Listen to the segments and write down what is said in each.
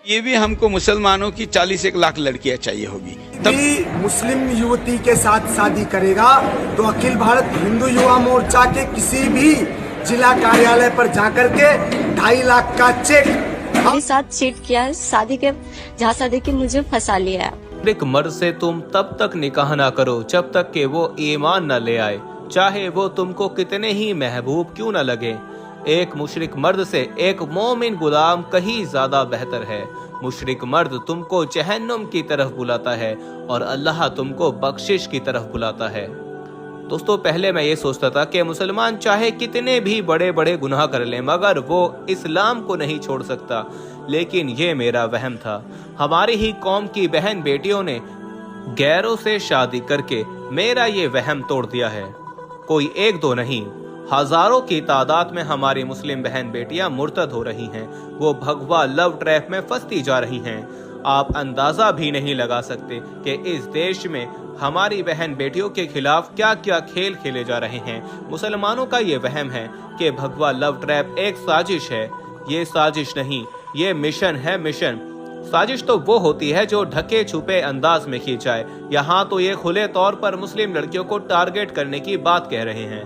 ये भी हमको मुसलमानों की 40 लाख लड़कियां चाहिए होगी। तब मुस्लिम युवती के साथ शादी करेगा तो अखिल भारत हिंदू युवा मोर्चा के किसी भी जिला कार्यालय पर जाकर के 2.5 लाख का चेक मेरे साथ चीट किया है, शादी के झांसा देके मुझे फंसा लिया है। एक मर्द से तुम तब तक निकाह ना करो जब तक कि वो ईमान न ले आए, चाहे वो तुमको कितने ही महबूब क्यों न लगे। एक मुशरिक मर्द से एक मोमिन गुलाम कहीं ज्यादा बेहतर है। मुशरिक मर्द तुमको जहन्नुम की तरफ बुलाता है और अल्लाह तुमको बख्शिश की तरफ बुलाता है। दोस्तों, पहले मैं ये सोचता था कि मुसलमान चाहे कितने भी बड़े बड़े गुनाह कर ले मगर वो इस्लाम को नहीं छोड़ सकता, लेकिन ये मेरा वहम था। हमारी ही कौम की बहन बेटियों ने गैरों से शादी करके मेरा ये वहम तोड़ दिया है। कोई एक दो नहीं, हजारों की तादाद में हमारी मुस्लिम बहन बेटियां मुर्तद हो रही हैं। वो भगवा लव ट्रैप में फंसती जा रही हैं। आप अंदाजा भी नहीं लगा सकते कि इस देश में हमारी बहन बेटियों के खिलाफ क्या क्या खेल खेले जा रहे हैं। मुसलमानों का ये वहम है कि भगवा लव ट्रैप एक साजिश है। ये साजिश नहीं, ये मिशन है, मिशन। साजिश तो वो होती है जो ढके छुपे अंदाज में की जाए। यहाँ तो ये खुले तौर पर मुस्लिम लड़कियों को टारगेट करने की बात कह रहे हैं।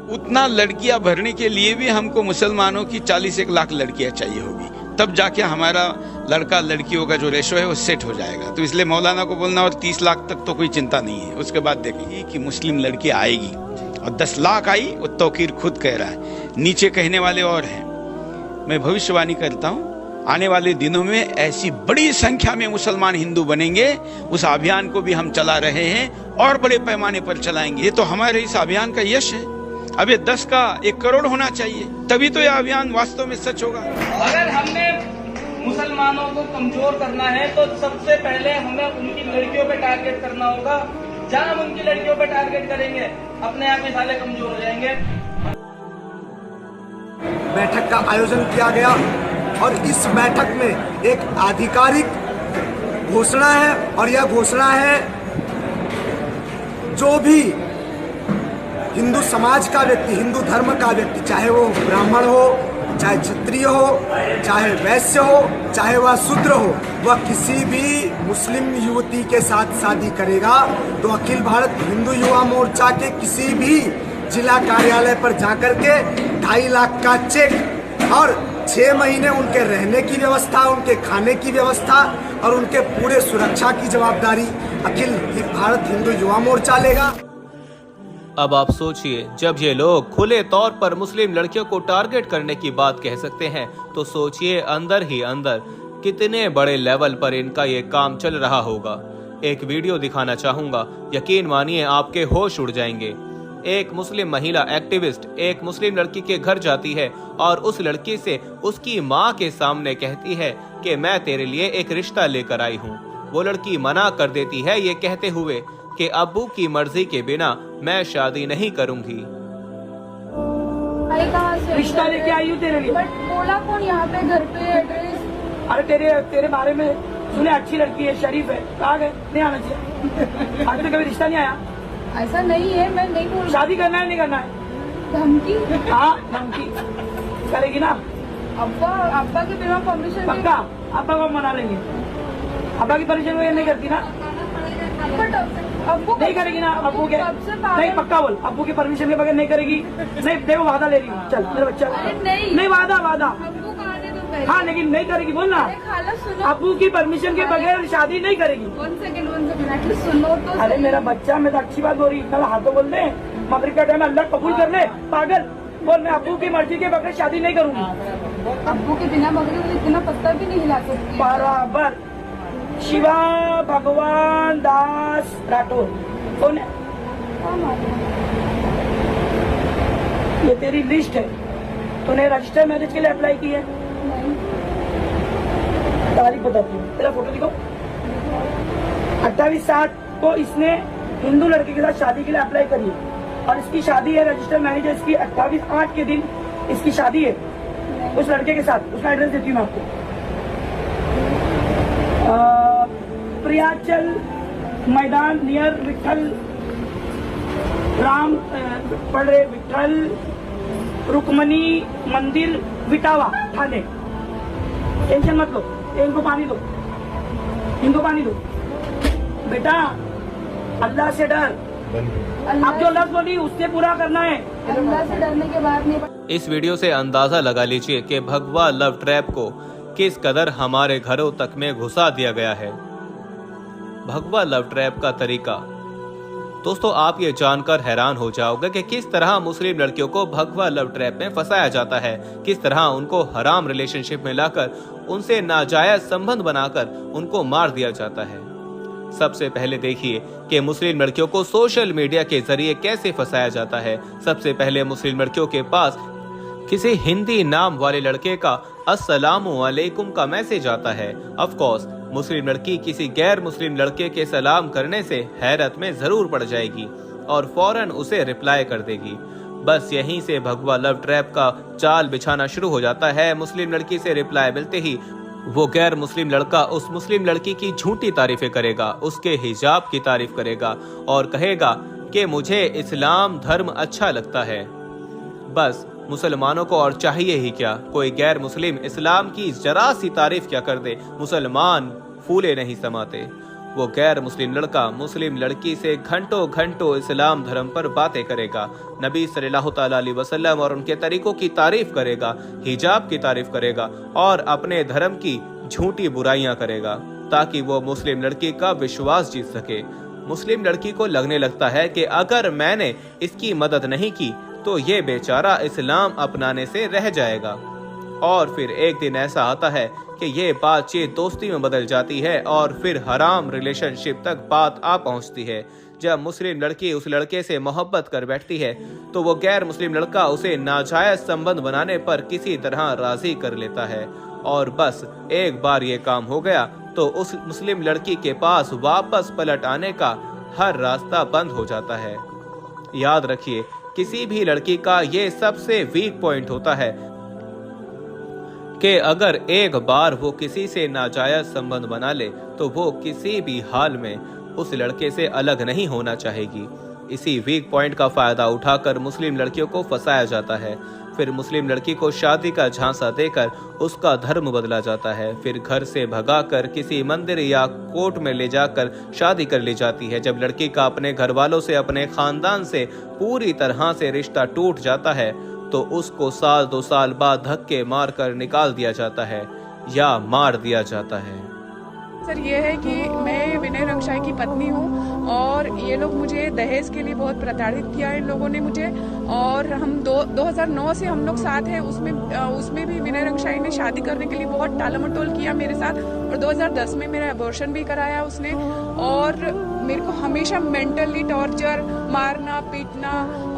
उतना लड़कियां भरने के लिए भी हमको मुसलमानों की 40 लाख लड़कियां चाहिए होगी, तब जाके हमारा लड़का लड़कियों का जो रेशो है वो सेट हो जाएगा। तो इसलिए मौलाना को बोलना और 30 लाख तक तो कोई चिंता नहीं है। उसके बाद देखेंगे कि मुस्लिम लड़की आएगी और 10 लाख आई, वो तौकीर खुद कह रहा है, नीचे कहने वाले और हैं। मैं भविष्यवाणी करता हूँ, आने वाले दिनों में ऐसी बड़ी संख्या में मुसलमान हिंदू बनेंगे। उस अभियान को भी हम चला रहे हैं और बड़े पैमाने पर चलाएंगे। ये तो हमारे इस अभियान का यश है। अब ये 10 का 1 करोड़ होना चाहिए, तभी तो यह अभियान वास्तव में सच होगा। अगर हमने मुसलमानों को कमजोर करना है तो सबसे पहले हमें उनकी लड़कियों पे टारगेट करना होगा। जब हम उनकी लड़कियों पे टारगेट करेंगे अपने आप ही साले कमजोर हो जाएंगे। बैठक का आयोजन किया गया और इस बैठक में एक आधिकारिक घोषणा है और यह घोषणा है जो भी हिंदू समाज का व्यक्ति, हिंदू धर्म का व्यक्ति, चाहे वो ब्राह्मण हो, चाहे क्षत्रिय हो, चाहे वैश्य हो, चाहे वह शूद्र हो, वह किसी भी मुस्लिम युवती के साथ शादी करेगा तो अखिल भारत हिंदू युवा मोर्चा के किसी भी जिला कार्यालय पर जाकर के 2.5 लाख का चेक और 6 महीने उनके रहने की व्यवस्था, उनके खाने की व्यवस्था और उनके पूरे सुरक्षा की जवाबदारी अखिल भारत हिंदू युवा मोर्चा लेगा। अब आप सोचिए, जब ये लोग खुले तौर पर मुस्लिम लड़कियों को टारगेट करने की बात कह सकते हैं तो सोचिए अंदर ही अंदर कितने बड़े लेवल पर इनका ये काम चल रहा होगा। एक वीडियो दिखाना चाहूंगा, यकीन मानिए आपके होश उड़ जाएंगे। एक मुस्लिम महिला एक्टिविस्ट एक मुस्लिम लड़की के घर जाती है और उस लड़की से उसकी माँ के सामने कहती है कि मैं तेरे लिए एक रिश्ता लेकर आई हूँ। वो लड़की मना कर देती है ये कहते हुए कि अब्बू की मर्जी के बिना मैं शादी नहीं करूंगी। रिश्ता लेके आई हूँ तेरे लिए। बट बोला कौन यहाँ पे घर पे एड्रेस? अरे तेरे बारे में सुने, अच्छी लड़की है, शरीफ है, कहा गए नहीं आना चाहिए। आज तक कभी रिश्ता नहीं आया। ऐसा नहीं है, मैं नहीं बोल। शादी करना है नहीं करना है? धमकी? हाँ धमकी करेगी ना। अब्बा के बिना परमिशन? पक्का अब्बा को मना लेंगे। अब्बा की परमिशन वगैरह नहीं करती ना? अब्बू नहीं करेगी ना? अब्बू के नहीं, पक्का बोल, अब्बू की परमिशन के बगैर नहीं करेगी। नहीं देखो, वादा ले रही हूँ, चल मेरे बच्चा। नहीं वादा अब्बू को आने दो पहले। हाँ लेकिन नहीं करेगी, बोलना। अब्बू की परमिशन के बगैर शादी नहीं करेगी। 1 सेकंड सुनो तो। अरे मेरा बच्चा, मैं तो अच्छी बात बोल रही हूँ। कल हाथों बोल दे, मगरिब का टाइम अल्लाह कबूल कर ले। पागल बोल, मैं अब्बू की मर्जी के बगैर शादी नहीं करूँगी। अब्बू के बिना मगरिब इतना पत्ता भी नहीं हिला सकती। बराबर। शिवा भगवान दास राठौर कौन है? ये तेरी लिस्ट है। तूने रजिस्टर मैरिज के लिए अप्लाई की है? तारीख बताती हूँ, तेरा फोटो दिखाओ। 28/7 को इसने हिंदू लड़के के साथ शादी के लिए अप्लाई करी है और इसकी शादी है, रजिस्टर मैरिज है इसकी 28/8 के दिन इसकी शादी है उस लड़के के साथ। उसका एड्रेस देती हूँ मैं आपको। प्रियाचल मैदान नियर विठल राम पढ़ रहे विठल रुक्मणी मंदिर विटावा ठाणे। टेंशन मत लो। इनको पानी दो, इनको पानी दो। बेटा अल्लाह से डर, अब जो लफ्ज बोली उससे पूरा करना है। अल्लाह से डरने के बाद नहीं। इस वीडियो से अंदाजा लगा लीजिए कि भगवा लव ट्रैप को किस कदर हमारे घरों तक में घुसा दिया गया है। भगवा लव ट्रैप का तरीका, दोस्तों आप ये जानकर हैरान हो जाओगे कि किस तरह मुस्लिम लड़कियों को भगवा लव ट्रैप में फंसाया जाता है, किस तरह उनको हराम रिलेशनशिप में लाकर उनसे नाजायज संबंध बनाकर उनको मार दिया जाता है। सबसे पहले देखिए कि मुस्लिम लड़कियों को सोशल मीडिया के जरिए कैसे फंसाया जाता है। सबसे पहले मुस्लिम लड़कियों के पास किसी हिंदी नाम वाले लड़के का अस्सलामु अलैकुम का मैसेज आता है। ऑफ कोर्स मुस्लिम लड़की किसी गैर मुस्लिम लड़के के सलाम करने से हैरत में जरूर पड़ जाएगी और फौरन उसे रिप्लाई कर देगी। बस यहीं से भगवा लव ट्रैप का जाल बिछाना शुरू हो जाता है। मुस्लिम लड़की से रिप्लाई मिलते ही वो गैर मुस्लिम लड़का उस मुस्लिम लड़की की झूठी तारीफें करेगा, उसके हिजाब की तारीफ करेगा और कहेगा कि मुझे इस्लाम धर्म अच्छा लगता है। बस मुसलमानों को और चाहिए ही क्या, कोई गैर मुस्लिम इस्लाम की जरा सी तारीफ क्या कर दे, मुसलमान फूले नहीं समाते। वो गैर मुस्लिम लड़का मुस्लिम लड़की से घंटों घंटों इस्लाम धर्म पर बातें करेगा, नबी सल्लल्लाहु अलैहि वसल्लम और उनके तरीकों की तारीफ करेगा, हिजाब की तारीफ करेगा और अपने धर्म की झूठी बुराइयां करेगा ताकि वो मुस्लिम लड़की का विश्वास जीत सके। मुस्लिम लड़की को लगने लगता है कि अगर मैंने इसकी मदद नहीं की तो ये बेचारा इस्लाम अपनाने से रह जाएगा। और फिर एक दिन ऐसा आता है कि ये बातचीत दोस्ती में बदल जाती है और फिर हराम रिलेशनशिप तक बात आ पहुंचती है। जब मुस्लिम लड़की उस लड़के से मोहब्बत कर बैठती है तो वो गैर मुस्लिम लड़का उसे नाजायज संबंध बनाने पर किसी तरह राजी कर लेता है और बस एक बार ये काम हो गया तो उस मुस्लिम लड़की के पास वापस पलट आने का हर रास्ता बंद हो जाता है। याद रखिए किसी भी लड़की का ये सबसे वीक पॉइंट होता है कि अगर एक बार वो किसी से नाजायज संबंध बना ले तो वो किसी भी हाल में उस लड़के से अलग नहीं होना चाहेगी। इसी वीक पॉइंट का फायदा उठाकर मुस्लिम लड़कियों को फंसाया जाता है। फिर मुस्लिम लड़की को शादी का झांसा देकर उसका धर्म बदला जाता है। फिर घर से भगाकर किसी मंदिर या कोर्ट में ले जाकर शादी कर ली जाती है। जब लड़की का अपने घर वालों से, अपने खानदान से पूरी तरह से रिश्ता टूट जाता है तो उसको साल 2 साल बाद धक्के मार कर निकाल दिया जाता है या मार दिया जाता है। सर ये है कि मैं विनय रंगशाही की पत्नी हूँ और ये लोग मुझे दहेज के लिए बहुत प्रताड़ित किया है इन लोगों ने मुझे। और हम 2009 से हम लोग साथ हैं, उसमें भी विनय रंगशाही ने शादी करने के लिए बहुत टालमटोल किया मेरे साथ और 2010 में मेरा अबॉर्शन भी कराया उसने और मेरे को हमेशा मेंटली टॉर्चर, मारना पीटना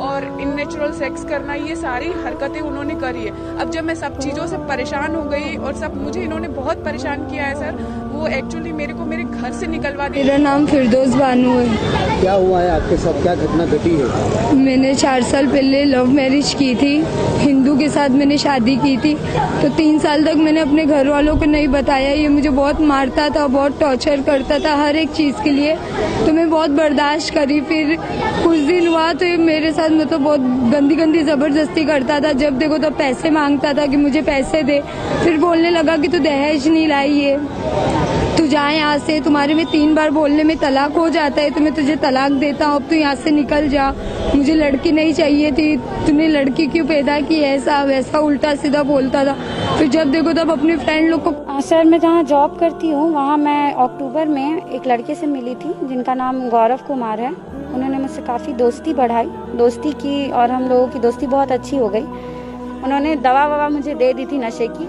और इननेचुरल सेक्स करना, ये सारी हरकतें उन्होंने करी है। अब जब मैं सब चीज़ों से परेशान हो गई और सब मुझे इन्होंने बहुत परेशान किया है सर, वो एक्चुअली मेरे को मेरे घर से निकलवा दिया। मेरा नाम फिरदौस बानू है। क्या हुआ है आपके साथ, क्या घटना घटी है? मैंने 4 साल पहले लव मैरिज की थी, हिंदू के साथ मैंने शादी की थी। तो 3 साल तक मैंने अपने घर वालों को नहीं बताया। ये मुझे बहुत मारता था, बहुत टॉर्चर करता था हर एक चीज़ के लिए, तो मैं बहुत बर्दाश्त करी। फिर कुछ दिन हुआ तो ये मेरे साथ मतलब बहुत गंदी गंदी जबरदस्ती करता था। जब देखो तो पैसे मांगता था कि मुझे पैसे दे। फिर बोलने लगा कि तू दहेज नहीं लाई है, तू जा यहाँ से, तुम्हारे में 3 बार बोलने में तलाक हो जाता है तो मैं तुझे तलाक देता हूँ, अब तू यहाँ से निकल जा, मुझे लड़की नहीं चाहिए थी, तूने लड़की क्यों पैदा की, ऐसा वैसा उल्टा सीधा बोलता था। फिर जब देखो तब अपने फ्रेंड लोग को। सर मैं जहाँ जॉब करती हूँ वहाँ मैं अक्टूबर में एक लड़के से मिली थी जिनका नाम गौरव कुमार है। उन्होंने मुझसे काफ़ी दोस्ती बढ़ाई, दोस्ती की और हम लोगों की दोस्ती बहुत अच्छी हो गई। उन्होंने दवा ववा मुझे दे दी थी नशे की।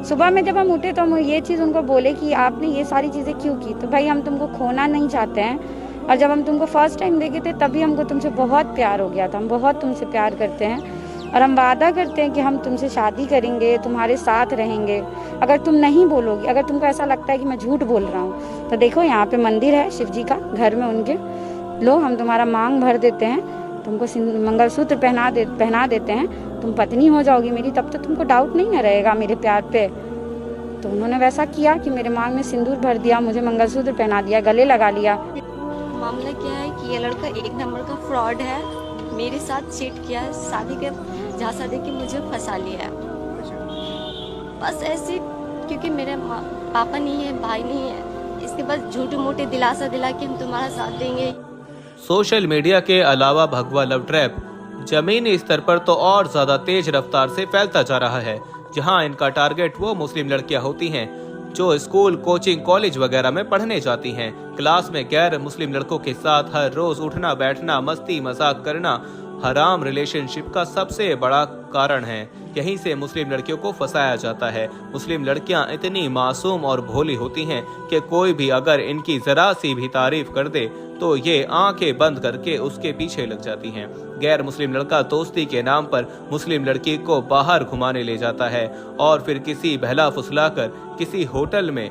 सुबह में जब हम उठे तो हम ये चीज़ उनको बोले कि आपने ये सारी चीज़ें क्यों की, तो भाई हम तुमको खोना नहीं चाहते हैं और जब हम तुमको फर्स्ट टाइम देखे थे तभी हमको तुमसे बहुत प्यार हो गया था, हम बहुत तुमसे प्यार करते हैं और हम वादा करते हैं कि हम तुमसे शादी करेंगे, तुम्हारे साथ रहेंगे अगर तुम नहीं बोलोगी। अगर तुमको ऐसा लगता है कि मैं झूठ बोल रहा हूँ तो देखो यहाँ पे मंदिर है शिव जी का, घर में उनके, लो हम तुम्हारा मांग भर देते हैं, तुमको मंगलसूत्र पहना देते हैं, तुम पत्नी हो जाओगी मेरी, तब तो तुमको डाउट नहीं ना रहेगा मेरे प्यार पे। तो उन्होंने वैसा किया कि मेरे मांग में सिंदूर भर दिया, मुझे मंगलसूत्र पहना दिया, गले लगा लिया। मामला क्या है कि ये लड़का 1 नंबर का फ्रॉड है, मेरे साथ चीट किया है, शादी के झांसा दे के मुझे फंसा लिया है। बस ऐसे क्योंकि मेरे पापा नहीं है, भाई नहीं है, इसके बाद झूठे मोटे दिलासा दिला के हम तुम्हारा साथ देंगे। सोशल मीडिया के अलावा भगवा लव ट्रैप जमीनी स्तर पर तो और ज्यादा तेज रफ्तार से फैलता जा रहा है, जहां इनका टारगेट वो मुस्लिम लड़कियां होती हैं जो स्कूल, कोचिंग, कॉलेज वगैरह में पढ़ने जाती हैं। क्लास में गैर मुस्लिम लड़कों के साथ हर रोज उठना बैठना, मस्ती मजाक करना हराम रिलेशनशिप का सबसे बड़ा कारण है। यहीं से मुस्लिम लड़कियों को फंसाया जाता है। मुस्लिम लड़कियां इतनी मासूम और भोली होती हैं कि कोई भी अगर इनकी जरा सी भी तारीफ कर दे तो ये आंखें बंद करके उसके पीछे लग जाती हैं। गैर मुस्लिम लड़का दोस्ती के नाम पर मुस्लिम लड़की को बाहर घुमाने ले जाता है और फिर किसी बहला फुसलाकर किसी होटल में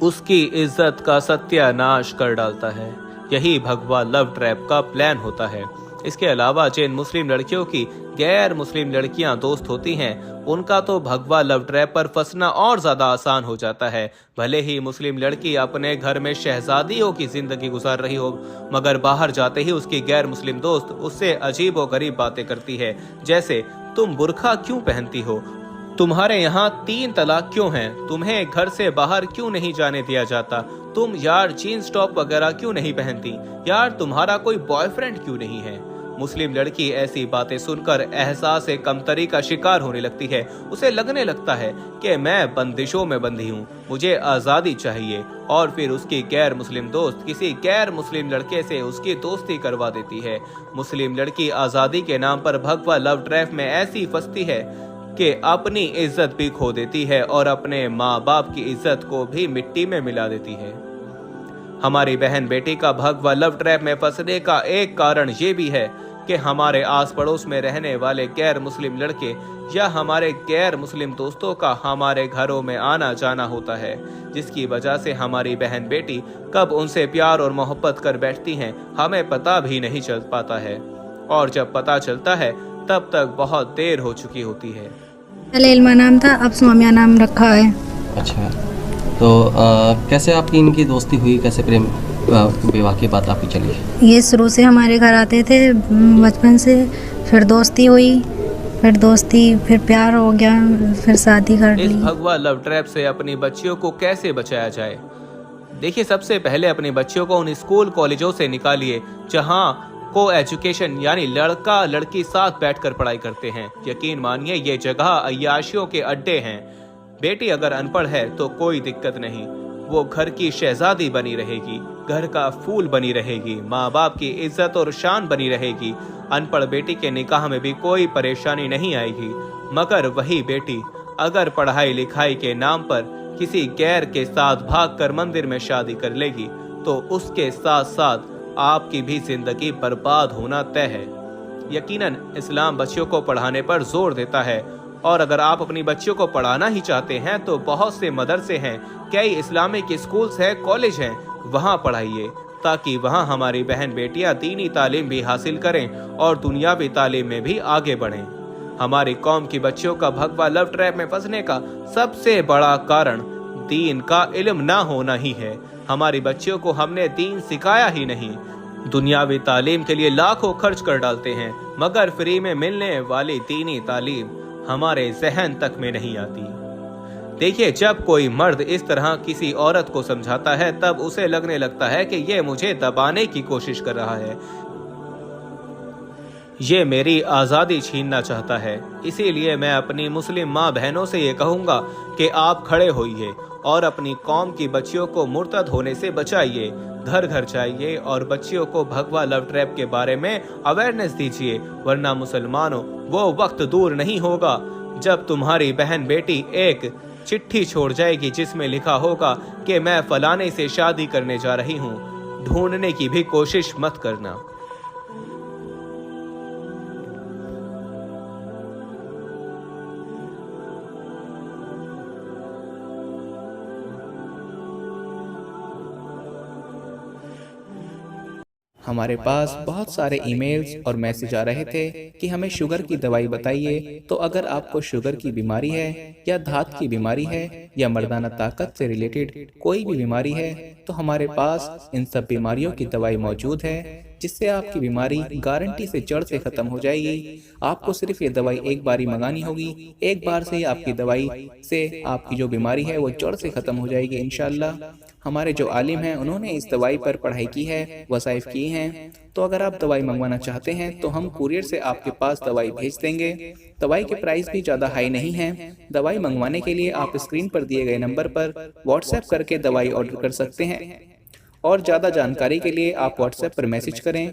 उसकी इज्जत का सत्यानाश कर डालता है। यही भगवा लव ट्रैप का प्लान होता है। इसके अलावा जिन मुस्लिम लड़कियों की गैर मुस्लिम लड़कियां दोस्त होती हैं, उनका तो भगवा लव ट्रैप पर फंसना और ज्यादा आसान हो जाता है। भले ही मुस्लिम लड़की अपने घर में शहजादियों की जिंदगी गुजार रही हो, मगर बाहर जाते ही उसकी गैर मुस्लिम दोस्त उससे अजीब व गरीब बातें करती है, जैसे तुम बुर्का क्यों पहनती हो, तुम्हारे यहाँ 3 तलाक क्यों हैं, तुम्हें घर से बाहर क्यों नहीं जाने दिया जाता, तुम यार जीन्स टॉप वगैरह क्यों नहीं पहनती, यार तुम्हारा कोई बॉयफ्रेंड क्यों नहीं है। मुस्लिम लड़की ऐसी बातें सुनकर एहसास कमतरी का शिकार होने लगती है। उसे लगने लगता है कि मैं बंदिशों में बंधी हूँ, मुझे आज़ादी चाहिए, और फिर उसकी गैर मुस्लिम दोस्त किसी गैर मुस्लिम लड़के से उसकी दोस्ती करवा देती है। मुस्लिम लड़की आज़ादी के नाम पर भगवा लव ट्रैप में ऐसी फंसती है कि अपनी इज्जत भी खो देती है और अपने माँ बाप की इज्जत को भी मिट्टी में मिला देती है। हमारी बहन बेटी का भगवा लव ट्रैप में फंसने का एक कारण ये भी है कि हमारे आस पड़ोस में रहने वाले गैर मुस्लिम लड़के या हमारे गैर मुस्लिम दोस्तों का हमारे घरों में आना जाना होता है, जिसकी वजह से हमारी बहन बेटी कब उनसे प्यार और मोहब्बत कर बैठती हैं हमें पता भी नहीं चल पाता है, और जब पता चलता है तब तक बहुत देर हो चुकी होती है। पहले इल्मा नाम था, अब सोमिया नाम रखा है। अच्छा, तो कैसे आपकी इनकी दोस्ती हुई, कैसे प्रेम विवाह की बात आपकी चली? ये शुरू से हमारे घर आते थे बचपन से, फिर दोस्ती हुई, फिर प्यार हो गया, फिर शादी कर ली। इस भगवा लव ट्रैप से अपनी बच्चियों को कैसे बचाया जाए? देखिए, सबसे पहले अपनी बच्चियों को उन स्कूल कॉलेजों से निकालिए जहां को एजुकेशन यानी लड़का लड़की साथ बैठकर पढ़ाई करते हैं। यकीन मानिए ये जगह अय्याशियों के अड्डे हैं। बेटी अगर अनपढ़ है तो कोई दिक्कत नहीं, वो घर की शहजादी बनी रहेगी, घर का फूल बनी रहेगी, माँ बाप की इज्जत और शान बनी रहेगी। अनपढ़ बेटी के निकाह में भी कोई परेशानी नहीं आएगी। मगर वही बेटी अगर पढ़ाई लिखाई के नाम पर किसी गैर के साथ भागकर मंदिर में शादी कर लेगी तो उसके साथ साथ आपकी भी जिंदगी बर्बाद होना तय है। यकीनन इस्लाम बच्चियों को पढ़ाने पर जोर देता है, और अगर आप अपनी बच्चियों को पढ़ाना ही चाहते हैं तो बहुत से मदरसे हैं, कई इस्लामिक स्कूल्स हैं, कॉलेज हैं, वहां पढ़ाइए ताकि वहां हमारी बहन बेटियां दीनी तालीम भी हासिल करें और दुनियावी तालीम में भी आगे बढ़ें। हमारी कौम की बच्चियों का भगवा लव ट्रैप में फंसने का सबसे बड़ा कारण दीन का इल्म ना होना ही है। हमारी बच्चियों को हमने दीन सिखाया ही नहीं। दुनियावी तालीम के लिए लाखों खर्च कर डालते हैं, मगर फ्री में मिलने वाली दीनी तालीम हमारे जहन तक में नहीं आती। देखिए, जब कोई मर्द इस तरह किसी औरत को समझाता है तब उसे लगने लगता है कि ये मुझे दबाने की कोशिश कर रहा है, ये मेरी आज़ादी छीनना चाहता है। इसीलिए मैं अपनी मुस्लिम माँ बहनों से ये कहूँगा कि आप खड़े होइए और अपनी कौम की बच्चियों को मुर्तद होने से बचाइए। घर घर जाइए और बच्चियों को भगवा लव ट्रैप के बारे में अवेयरनेस दीजिए, वरना मुसलमानों वो वक्त दूर नहीं होगा जब तुम्हारी बहन बेटी एक चिट्ठी छोड़ जाएगी जिसमें लिखा होगा कि मैं फलाने से शादी करने जा रही हूँ, ढूंढने की भी कोशिश मत करना। हमारे पास बहुत सारे ईमेल्स और मैसेज आ रहे थे कि हमें शुगर की दवाई बताइए। तो अगर आपको शुगर की बीमारी है या धात की बीमारी है या मर्दाना ताकत से रिलेटेड कोई भी बीमारी है तो हमारे पास इन सब बीमारियों की दवाई मौजूद है। जिससे आपकी बीमारी गारंटी से जड़ से खत्म हो जाएगी। आपको सिर्फ ये दवाई एक बार ही मंगानी होगी, एक बार से ही आपकी दवाई से आपकी जो बीमारी है वो जड़ से खत्म हो जाएगी इंशाल्लाह। हमारे जो आलिम हैं उन्होंने इस दवाई पर पढ़ाई की है, वसाइफ की हैं। तो अगर आप दवाई मंगवाना चाहते हैं तो हम कुरियर से आपके पास दवाई भेज देंगे। दवाई के प्राइस भी ज़्यादा हाई नहीं है। दवाई मंगवाने के लिए आप स्क्रीन पर दिए गए नंबर पर व्हाट्सएप करके दवाई ऑर्डर कर सकते हैं और ज़्यादा जानकारी के लिए आप व्हाट्सएप पर मैसेज करें।